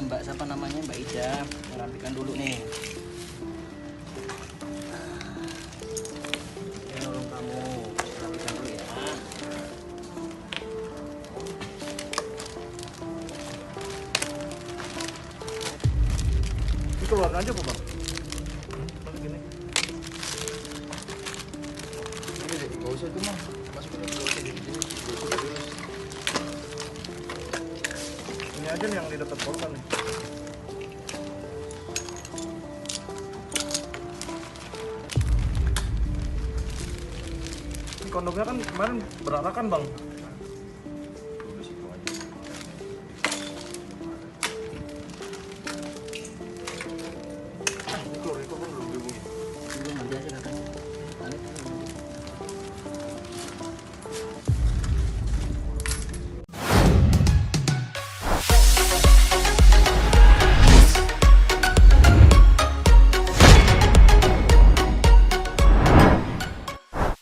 Mbak siapa namanya, Mbak Ida. Saya rapikan dulu nih. Ini tolong kamu rapikan dulu ya. Ini keluar aja apa bang? Gini. Ini deh, nggak usah itu mah. Masukin aja, nggak usah gini-gini. Ini aja nih yang di dekat korban nih. Ini kondomnya kan kemarin berarakan bang.